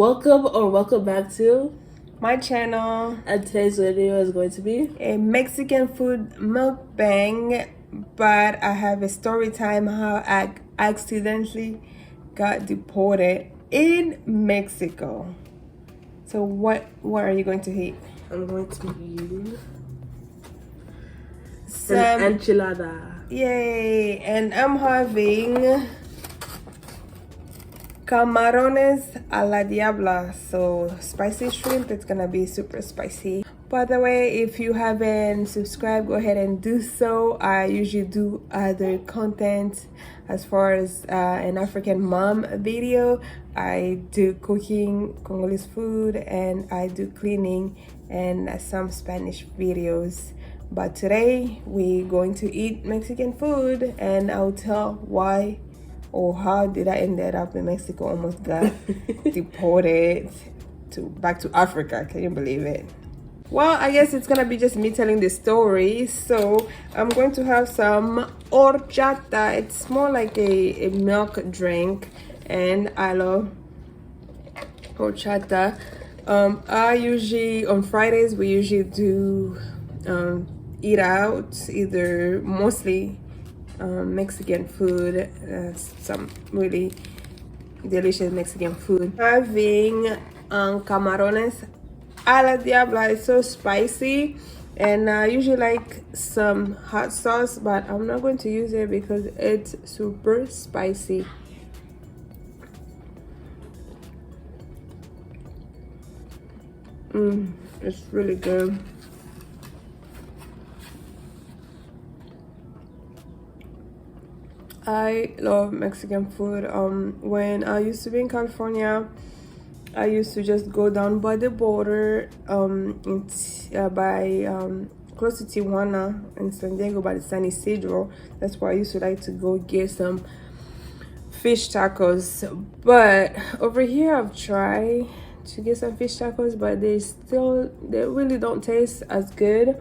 Welcome back to my channel. And today's video is going to be a Mexican food mukbang, but I have a story time how I accidentally got deported in Mexico. So what are you going to eat? I'm going to eat some enchilada. Yay! And I'm having camarones a la diabla, so spicy shrimp. It's gonna be super spicy. By the way, if you haven't subscribed, go ahead and do so. I usually do other content as far as an African mom video. I do cooking Congolese food, and I do cleaning and some Spanish videos. But today we're going to eat Mexican food, and I'll tell why or how did I end up in Mexico. Almost got deported back to Africa. Can you believe it? Well, I guess it's gonna be just me telling the story. So I'm going to have some horchata. It's more like a milk drink, and I love horchata. I usually on Fridays we usually do eat out, either mostly Mexican food, some really delicious Mexican food. Having camarones a la diabla. It's so spicy, and I usually like some hot sauce, but I'm not going to use it because it's super spicy. It's really good. I love Mexican food. When I used to be in California, I used to just go down by the border, close to Tijuana in San Diego, by the San Isidro. That's where I used to like to go get some fish tacos. But over here, I've tried to get some fish tacos, but they really don't taste as good.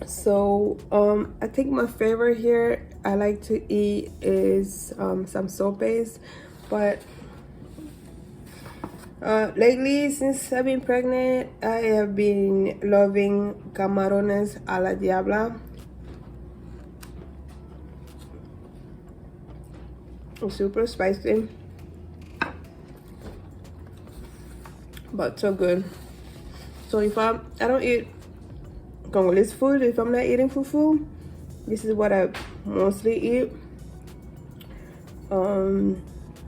So I think my favorite here I like to eat is some sopes, but lately, since I've been pregnant, I have been loving camarones a la diabla. It's super spicy, but so good. So if I don't eat Congolese food, if I'm not eating fufu, this is what I mostly eat.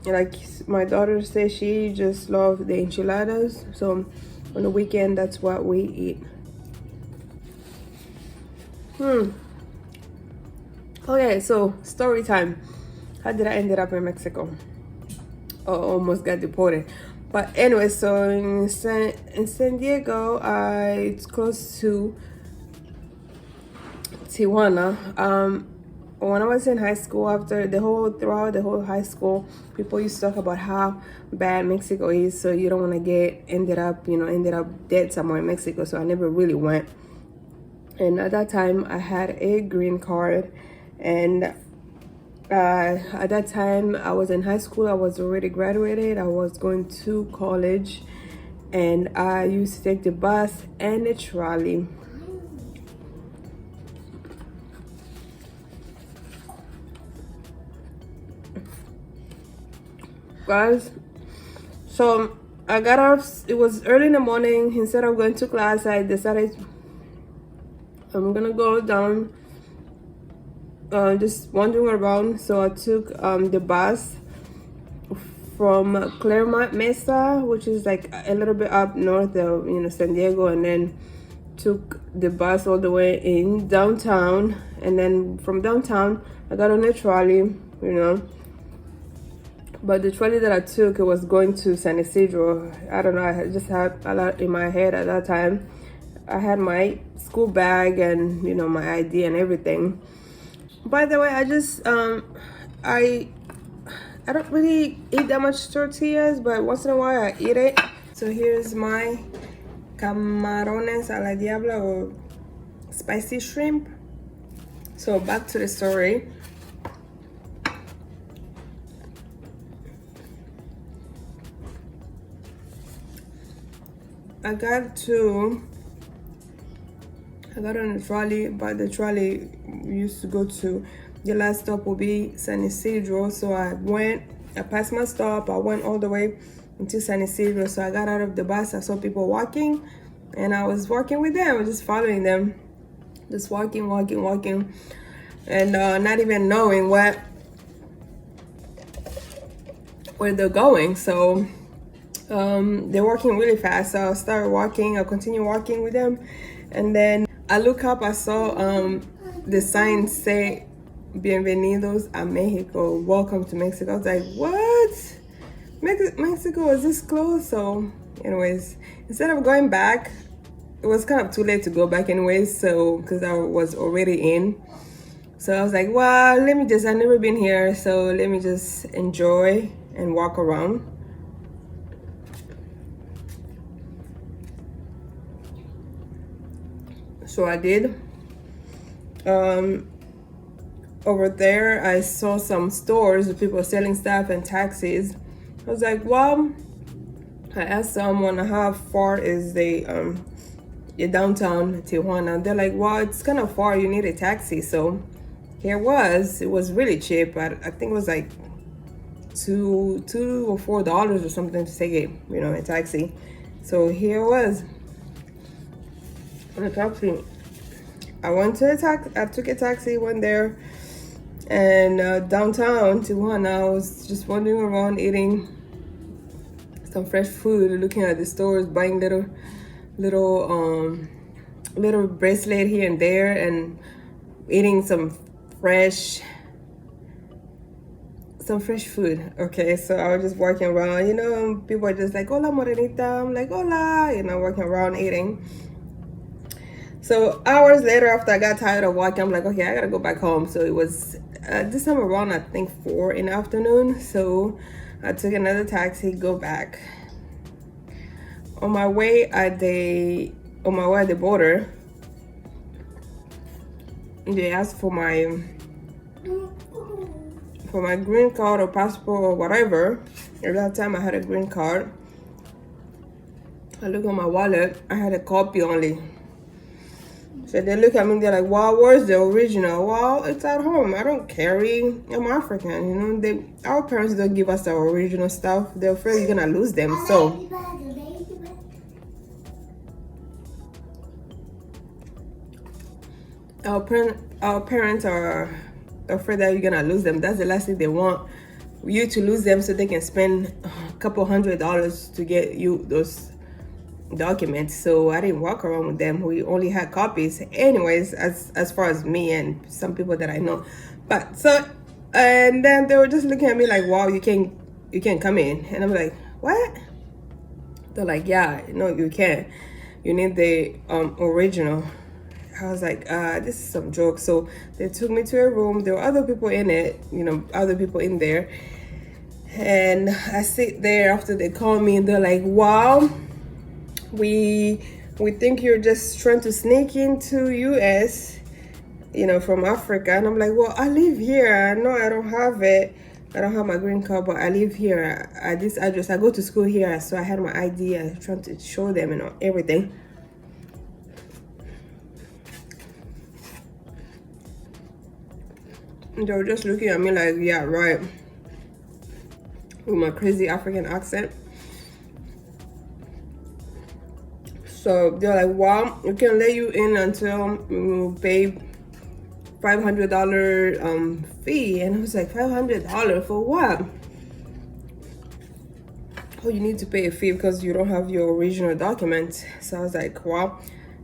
Like my daughter says, she just loves the enchiladas, so on the weekend that's what we eat. Okay, so story time. How did I end up in Mexico? Almost got deported. But anyway, so in San Diego, it's close to Tijuana. When I was in high school, throughout the whole high school, people used to talk about how bad Mexico is, so you don't want to ended up dead somewhere in Mexico. So I never really went. And at that time, I had a green card, and at that time, I was in high school. I was already graduated. I was going to college, and I used to take the bus and the trolley. Guys, so I got up. It was early in the morning. Instead of going to class, I decided I'm gonna go down, just wandering around. So I took the bus from Claremont Mesa, which is like a little bit up north of San Diego, and then took the bus all the way in downtown, and then from downtown I got on a trolley, but the trolley that I took, it was going to San Isidro. I don't know, I just had a lot in my head at that time. I had my school bag and my ID and everything. By the way, I just I don't really eat that much tortillas, but once in a while I eat it. So here's my camarones a la diabla, or spicy shrimp. So back to the story. I got on the trolley, but the trolley used to go to the last stop will be San Isidro. So I passed my stop, I went all the way into San Isidro. So I got out of the bus, I saw people walking, and I was walking with them. I was just following them, just walking, and not even knowing where they're going. So they're walking really fast. So I started walking, I continued walking with them, and then I look up, I saw the sign say Bienvenidos a Mexico, welcome to Mexico. I was like, what? Mexico, is this close? So anyways, instead of going back, it was kind of too late to go back anyways, so because I was already in. So I was like, well, I've never been here, so let me just enjoy and walk around. So I did. Over there, I saw some stores with people selling stuff and taxis. I was like, well, I asked someone how far is the downtown Tijuana. They're like, well, it's kind of far, you need a taxi. So here it was really cheap. I think it was like $2 or $4 or something to take a taxi. So here it was. On a taxi. I took a taxi, went there, and downtown Tijuana, I was just wandering around eating some fresh food, looking at the stores, buying little bracelet here and there, and eating some fresh food. Okay, so I was just walking around, people are just like, hola morenita, I'm like, hola, walking around eating. So hours later, after I got tired of walking, I'm like, okay, I gotta go back home. So it was this time around, I think 4 in the afternoon. So I took another taxi, go back. On my way at the border, they asked for my green card or passport or whatever. At that time, I had a green card. I look at my wallet, I had a copy only. So they look at me, they're like, wow, where's the original? Well, it's at home. I don't carry. I'm African, our parents don't give us our original stuff. They're afraid you're gonna lose them. So our parents are afraid that you're gonna lose them. That's the last thing they want, you to lose them, so they can spend a couple $100s to get you those documents. So I didn't walk around with them. We only had copies anyways, as far as me and some people that I know. But so, and then they were just looking at me like, wow, you can't come in. And I'm like, what? They're like, yeah, no, you can't, you need the original. I was like, this is some joke. So they took me to a room. There were other people in it, other people in there, and I sit there after they call me, and they're like, wow, we think you're just trying to sneak into US, from Africa. And I'm like, well, I live here. I know I don't have it. I don't have my green card, but I live here at this address. I go to school here, so I had my ID. I was trying to show them and everything. And they were just looking at me like, yeah, right, with my crazy African accent. So they're like, well, we can let you in until you pay $500 fee. And I was like, $500 for what? Oh, you need to pay a fee because you don't have your original documents. So I was like, well,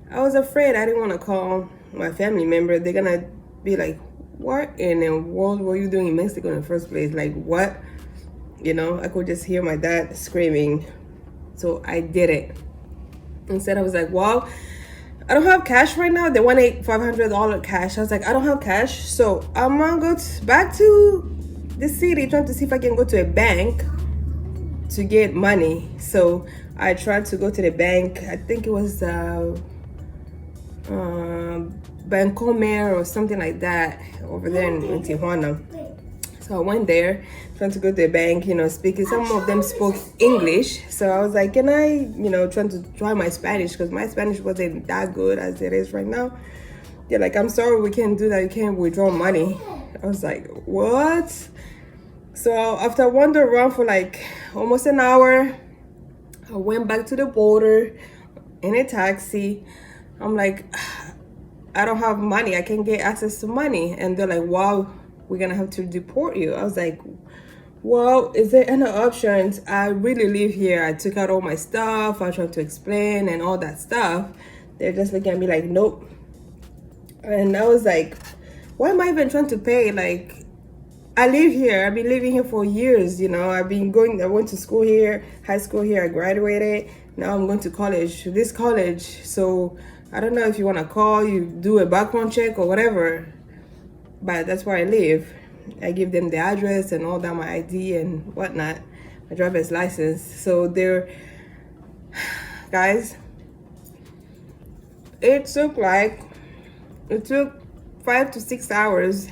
I was afraid. I didn't want to call my family member. They're gonna be like, what in the world were you doing in Mexico in the first place? Like, what? I could just hear my dad screaming. So I did it. Instead, I was like, well, I don't have cash right now. They want $500 cash. I was like, I don't have cash. So I'm gonna go back to the city, trying to see if I can go to a bank to get money. So I tried to go to the bank. I think it was Bancomer or something like that over there in Tijuana. So I went there, trying to go to the bank, you know, speaking. Some of them spoke English. So I was like, can I, you know, trying to try my Spanish, because my Spanish wasn't that good as it is right now. They're like, I'm sorry, we can't do that. You can't withdraw money. I was like, what? So after wandering around for like almost an hour, I went back to the border in a taxi. I'm like, I don't have money. I can't get access to money. And they're like, wow, we're gonna have to deport you. I was like, well, is there any options? I really live here. I took out all my stuff. I tried to explain and all that stuff. They're just looking at me like, nope. And I was like, why am I even trying to pay? Like, I live here. I've been living here for years, you know. I went to school here, high school here. I graduated. Now I'm going to college, this college. So I don't know if you want to call, you do a background check or whatever. But that's where I live. I give them the address and all that, my ID and whatnot, my driver's license. So they're, guys, it took 5 to 6 hours.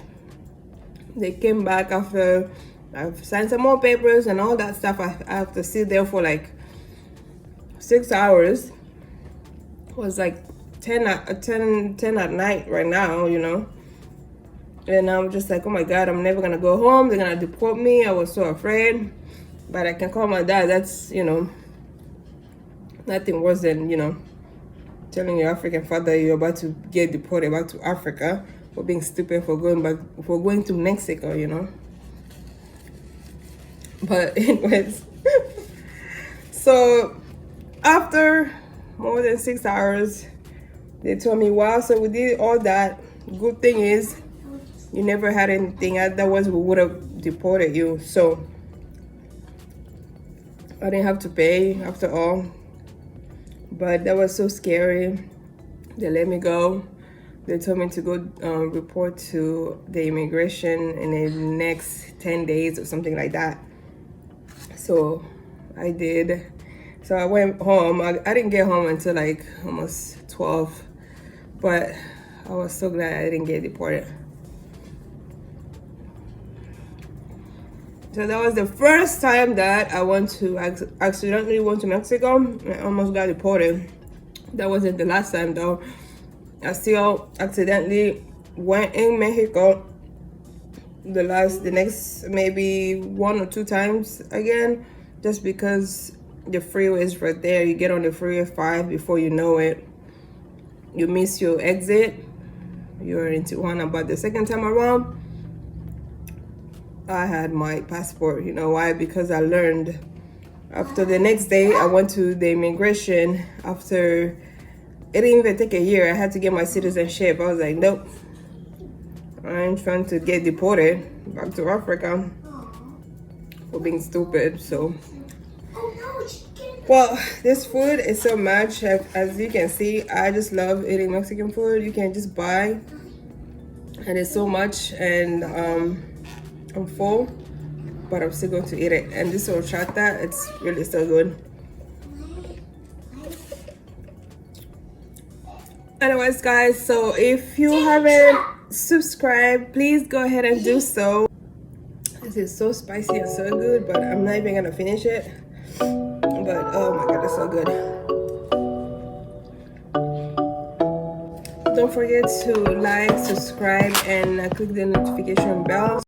They came back after I've signed some more papers and all that stuff. I have to sit there for like 6 hours. It was like 10 at night right now, you know. And I'm just like, oh my God, I'm never gonna go home. They're gonna deport me. I was so afraid. But I can call my dad. That's, you know, nothing worse than, you know, telling your African father you're about to get deported back to Africa for being stupid, for going to Mexico, you know. But anyways, so after more than 6 hours, they told me, wow, so we did all that. Good thing is you never had anything, otherwise we would have deported you. So I didn't have to pay after all, but that was so scary. They let me go. They told me to go report to the immigration in the next 10 days or something like that. So I did. So I went home. I didn't get home until like almost 12, but I was so glad I didn't get deported. So that was the first time that I accidentally went to Mexico and I almost got deported. That wasn't the last time though. I still accidentally went in Mexico the next maybe 1 or 2 times again, just because the freeway is right there. You get on the freeway 5, before you know it, you miss your exit. You're in Tijuana. But the second time around, I had my passport. You know why? Because I learned. After the next day, I went to the immigration. After, it didn't even take a year, I had to get my citizenship. I was like, nope, I'm trying to get deported back to Africa for being stupid. So, well, this food is so much. As you can see, I just love eating Mexican food. You can just buy, and it's so much, and I'm full, but I'm still going to eat it. And this horchata, it's really so good. Anyways, guys, so if you haven't subscribed, please go ahead and do so. This is so spicy and so good, but I'm not even gonna finish it. But oh my God, it's so good. Don't forget to like, subscribe, and click the notification bell